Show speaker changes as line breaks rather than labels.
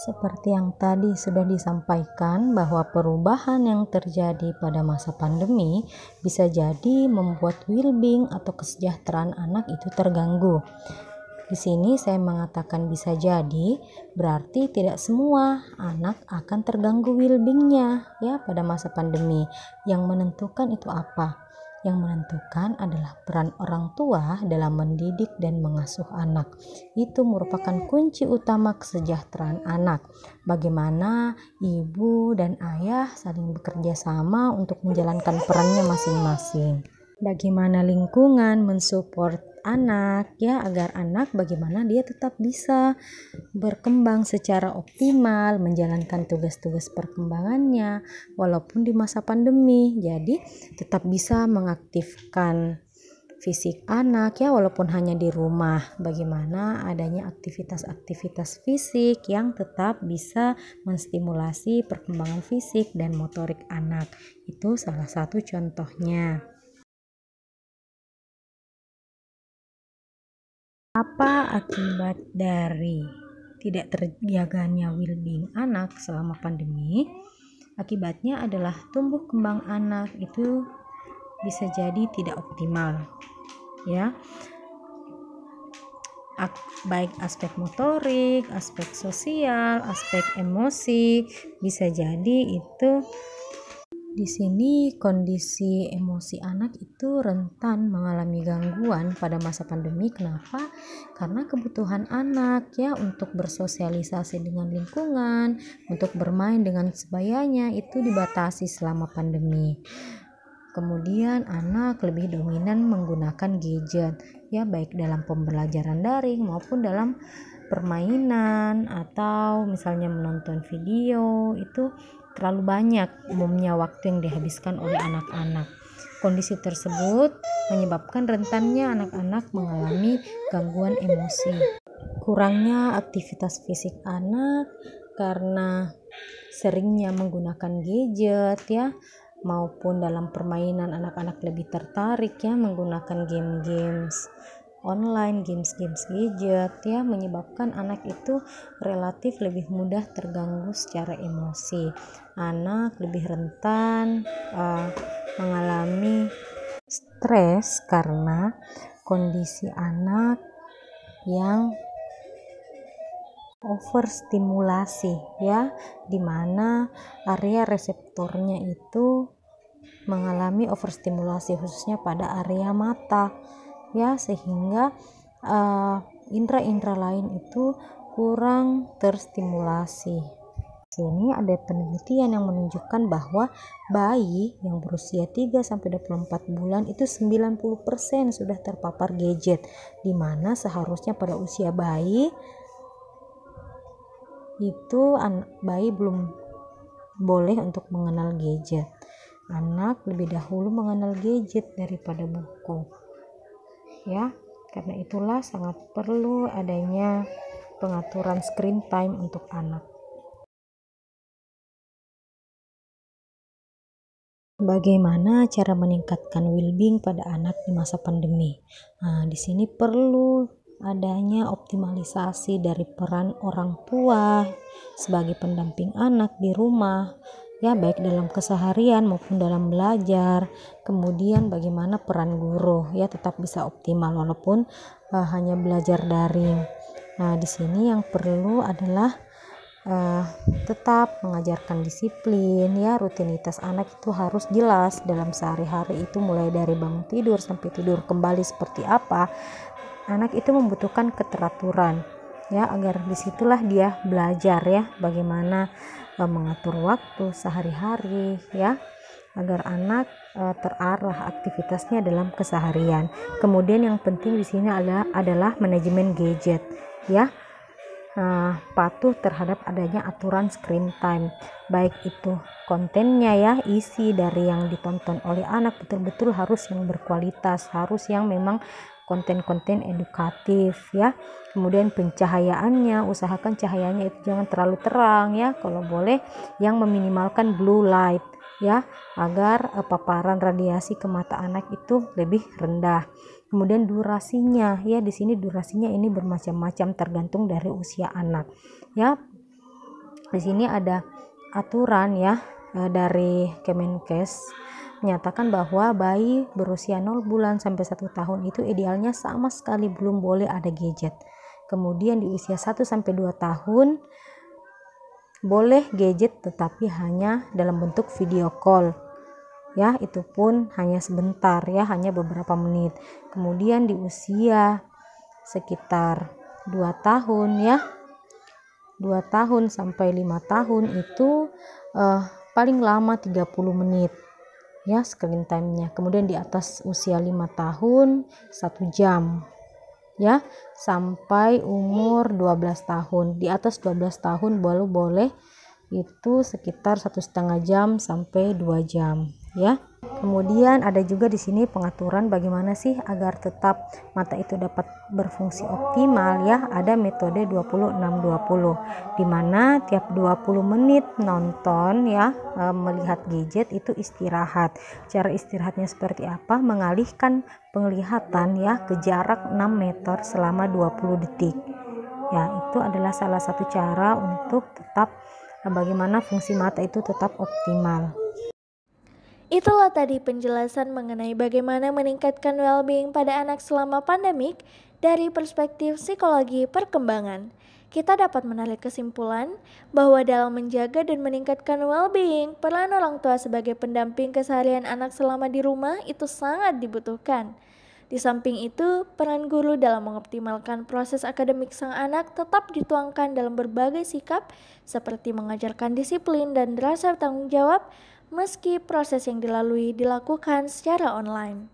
Seperti yang tadi sudah disampaikan bahwa perubahan yang terjadi pada masa pandemi bisa jadi membuat well-being atau kesejahteraan anak itu terganggu. Di sini saya mengatakan bisa jadi, berarti tidak semua anak akan terganggu well-being-nya ya pada masa pandemi. Yang menentukan itu apa? Yang menentukan adalah peran orang tua dalam mendidik dan mengasuh anak. Itu merupakan kunci utama kesejahteraan anak. Bagaimana ibu dan ayah saling bekerja sama untuk menjalankan perannya masing-masing. Bagaimana lingkungan mensupport anak ya, agar anak bagaimana dia tetap bisa berkembang secara optimal, menjalankan tugas-tugas perkembangannya walaupun di masa pandemi. Jadi tetap bisa mengaktifkan fisik anak ya, walaupun hanya di rumah. Bagaimana adanya aktivitas-aktivitas fisik yang tetap bisa menstimulasi perkembangan fisik dan motorik anak. Itu salah satu contohnya. Apa akibat dari tidak terjaganya well-being anak selama pandemi? Akibatnya adalah tumbuh kembang anak itu bisa jadi tidak optimal ya. Baik aspek motorik, aspek sosial, aspek emosi, bisa jadi itu. Di sini kondisi emosi anak itu rentan mengalami gangguan pada masa pandemi. Kenapa? Karena kebutuhan anak ya untuk bersosialisasi dengan lingkungan, untuk bermain dengan sebayanya itu dibatasi selama pandemi. Kemudian anak lebih dominan menggunakan gadget ya, baik dalam pembelajaran daring maupun dalam permainan atau misalnya menonton video. Itu terlalu banyak umumnya waktu yang dihabiskan oleh anak-anak. Kondisi tersebut menyebabkan rentannya anak-anak mengalami gangguan emosi. Kurangnya aktivitas fisik anak karena seringnya menggunakan gadget ya, maupun dalam permainan anak-anak lebih tertarik ya menggunakan game-games online, games-games gadget ya, menyebabkan anak itu relatif lebih mudah terganggu secara emosi. Anak lebih rentan mengalami stres karena kondisi anak yang overstimulasi ya, dimana area reseptornya itu mengalami overstimulasi khususnya pada area mata ya, sehingga indera-indera lain itu kurang terstimulasi. Sini ada penelitian yang menunjukkan bahwa bayi yang berusia 3-24 bulan itu 90% sudah terpapar gadget, di mana seharusnya pada usia bayi itu bayi belum boleh untuk mengenal gadget. Anak lebih dahulu mengenal gadget daripada buku ya. Karena itulah sangat perlu adanya pengaturan screen time untuk anak. Bagaimana cara meningkatkan well-being pada anak di masa pandemi? Nah, di sini perlu adanya optimalisasi dari peran orang tua sebagai pendamping anak di rumah ya, baik dalam keseharian maupun dalam belajar. Kemudian bagaimana peran guru ya tetap bisa optimal walaupun hanya belajar daring. Nah, di sini yang perlu adalah tetap mengajarkan disiplin ya. Rutinitas anak itu harus jelas dalam sehari-hari, itu mulai dari bangun tidur sampai tidur kembali seperti apa. Anak itu membutuhkan keteraturan ya, agar disitulah dia belajar ya bagaimana mengatur waktu sehari-hari ya, agar anak terarah aktivitasnya dalam keseharian. Kemudian yang penting di sini adalah manajemen gadget ya. Patuh terhadap adanya aturan screen time, baik itu kontennya ya, isi dari yang ditonton oleh anak betul-betul harus yang berkualitas, harus yang memang konten-konten edukatif ya. Kemudian pencahayaannya, usahakan cahayanya itu jangan terlalu terang ya, kalau boleh yang meminimalkan blue light ya, agar paparan radiasi ke mata anak itu lebih rendah. Kemudian durasinya ya, di sini durasinya ini bermacam-macam tergantung dari usia anak ya. Di sini ada aturan ya dari Kemenkes menyatakan bahwa bayi berusia 0 bulan sampai 1 tahun itu idealnya sama sekali belum boleh ada gadget. Kemudian di usia 1 sampai 2 tahun boleh gadget tetapi hanya dalam bentuk video call. Ya, itu pun hanya sebentar ya, hanya beberapa menit. Kemudian di usia sekitar 2 tahun ya, 2 tahun sampai 5 tahun itu paling lama 30 menit ya screen time-nya. Kemudian di atas usia 5 tahun 1 jam ya, sampai umur 12 tahun. Di atas 12 tahun baru boleh itu sekitar 1,5 jam sampai 2 jam ya. Kemudian ada juga di sini pengaturan bagaimana sih agar tetap mata itu dapat berfungsi optimal ya. Ada metode 26-20 di mana tiap 20 menit nonton ya, melihat gadget itu istirahat. Cara istirahatnya seperti apa? Mengalihkan penglihatan ya ke jarak 6 meter selama 20 detik. Ya, itu adalah salah satu cara untuk tetap bagaimana fungsi mata itu tetap optimal.
Itulah tadi penjelasan mengenai bagaimana meningkatkan well-being pada anak selama pandemik dari perspektif psikologi perkembangan. Kita dapat menarik kesimpulan bahwa dalam menjaga dan meningkatkan well-being, peran orang tua sebagai pendamping keseharian anak selama di rumah itu sangat dibutuhkan. Di samping itu, peran guru dalam mengoptimalkan proses akademik sang anak tetap dituangkan dalam berbagai sikap seperti mengajarkan disiplin dan rasa tanggung jawab meski proses yang dilalui dilakukan secara online.